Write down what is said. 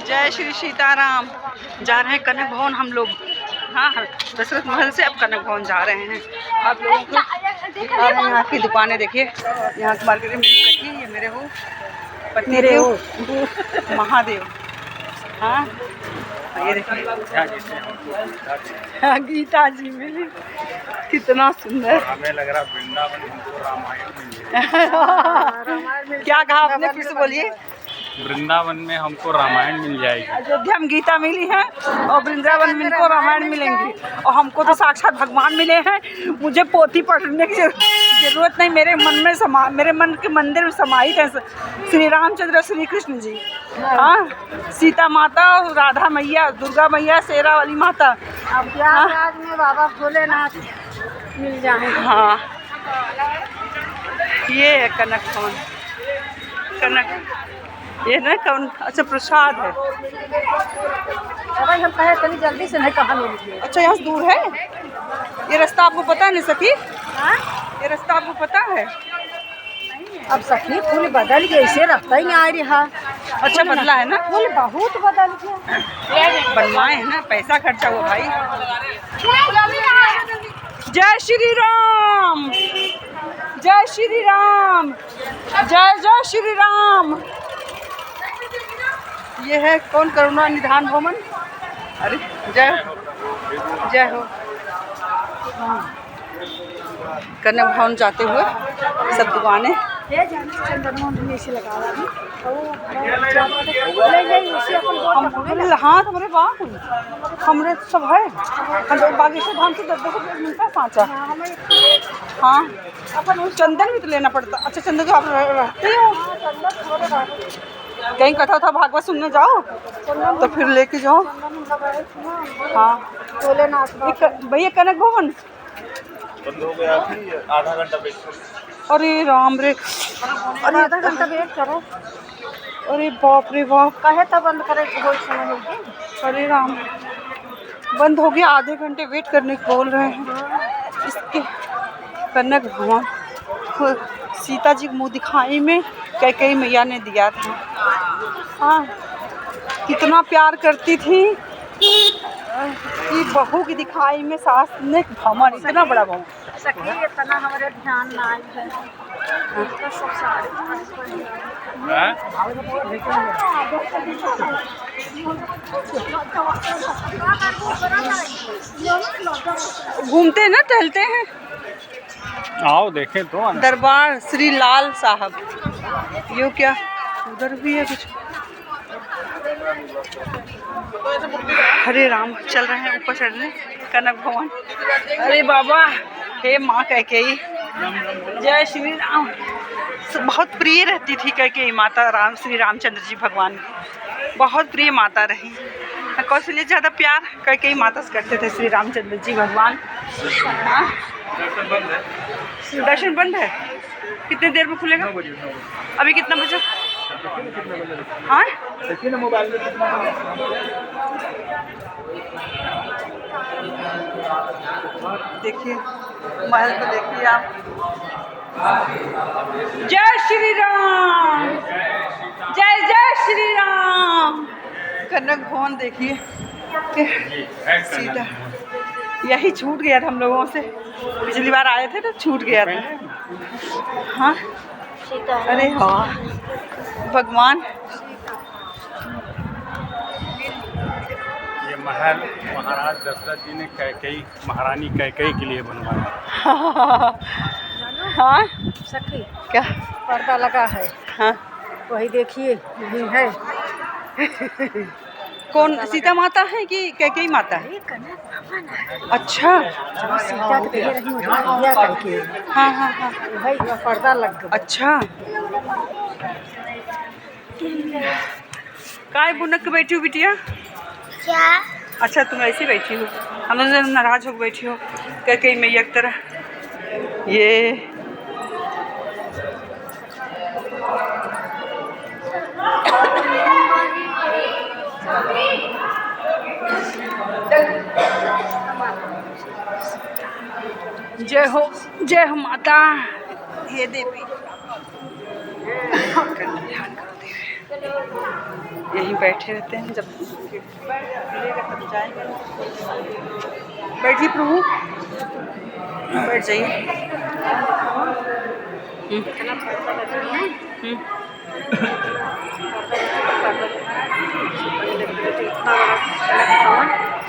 जय श्री सीताराम। जा रहे हैं कनक भवन हम लोग। हाँ, दशरथ महल से अब कनक भवन जा रहे हैं। आप लोगों को दिखा रहे हैं यहाँ की दुकानें। देखिए यहाँ की मार्केट में रखी है। ये मेरे हो पति देव महादेव। हाँ ये देखिए गीता जी मिली, कितना सुंदर। हमें लग रहा वृंदावन हमको रामायण मिल क्या कहा आपने, फिर से बोलिए। वृंदावन में हमको रामायण मिल जाएगी। अयोध्या में गीता मिली है और वृंदावन में इनको रामायण मिलेंगी, और हमको तो साक्षात भगवान मिले हैं। मुझे पोथी पढ़ने की जरूरत नहीं। मेरे मन के मंदिर में समाहित है श्री रामचंद्र श्री कृष्ण जी। हाँ, सीता माता, राधा मैया, दुर्गा मैया, शेरा वाली माता। अब प्रयागराज में बाबा भोलेनाथ मिल जाएंगे। हाँ ये है कनक भवन। कनक ये ना कौन, अच्छा प्रसाद है। अगर हम कहे चलिए जल्दी से, नहीं कहाँ मिलेगी। अच्छा यहाँ से दूर है। ये रास्ता आपको पता नहीं सखी? हाँ? ये रास्ता आपको पता है? अब सखी फूल बदल गया, इसे रास्ता ही आ रहा। अच्छा बदला है ना, फूल बहुत बदल गया। बनवाए है ना, पैसा खर्चा हुआ भाई। जय श्री राम, जय श्री राम, जय जय श्री राम। ये है कौन, करुणा निधान भवन। अरे जय हो, जय हो। कनक भवन जाते हुए सब दुकानें। हाँ हमारे बाग हमरे सब है। हम बागेश्वर धाम से 10 रुपये मिलता है सांचा। हाँ अपन चंदन भी तो लेना पड़ता। अच्छा चंदन तो आप रहते हो, कहीं कथा था भागवत सुनने जाओ तो फिर लेके जाओ। हाँ भैया कनक भवन बंद हो गया, आधा घंटा वेट करो। अरे राम रे, अरे आधा घंटा वेट करो। अरे बाप रे बाप, कहे तो बंद करे बहुत समय होगी। अरे राम, बंद हो गया। आधे घंटे वेट करने को बोल रहे हैं। इसके कनक भवन सीता जी को मुँह दिखाई में कैकेयी मैया ने दिया था। हाँ कितना प्यार करती थी कि बहू की दिखाई में सास ने भवन, इतना बड़ा भवन। सखी इतना हमारे ध्यान ना आई है। तो सब सारे घूमते हैं ना, टहलते हैं। आओ देखें तो। दरबार श्री लाल साहब। यो क्या, उधर भी है कुछ। हरे राम, चल रहे हैं ऊपर चढ़ने कनक भवन। अरे बाबा, हे माँ कैकेयी, जय श्री राम। बहुत प्रिय रहती थी कैकेयी माता राम, श्री रामचंद्र जी भगवान की बहुत प्रिय माता रही। कौशल्या ज़्यादा प्यार कैकेयी माता से करते थे श्री रामचंद्र जी भगवान। हाँ दर्शन बंद है। कितने देर में खुलेगा? अभी कितना बजा? हाँ देखिए ना मोबाइल में कितना। देखिए महल को देखिए आप। जय श्री राम, जय जय श्री राम। कनक भवन देखिए सीधा, यही छूट गया था हम लोगों से। पिछली बार आए थे तो छूट गया था। हाँ अरे हाँ भगवान। ये महल महाराज दशरथ जी ने कैकेयी, महारानी कैकेयी के लिए बनवाया। हाँ सखी क्या पर्दा लगा है। हाँ वही देखिए भी है। कौन, सीता माता है कि कैकेयी माता है? अच्छा सीता के रही भैया करके। हाँ हाँ हाँ भाई पर्दा लग गया। अच्छा काय बुनक के बैठी हो बिटिया? क्या? अच्छा तुम ऐसी बैठी हो, हम लोग नाराज हो बैठी हो कैकेयी मैया की तरह। ये जय हो माता, हे देवी। ध्यान करते हुए यहीं बैठे रहते हैं, जब मिलेगा तब जाएंगे। बैठिए प्रभु, बैठ जाइए।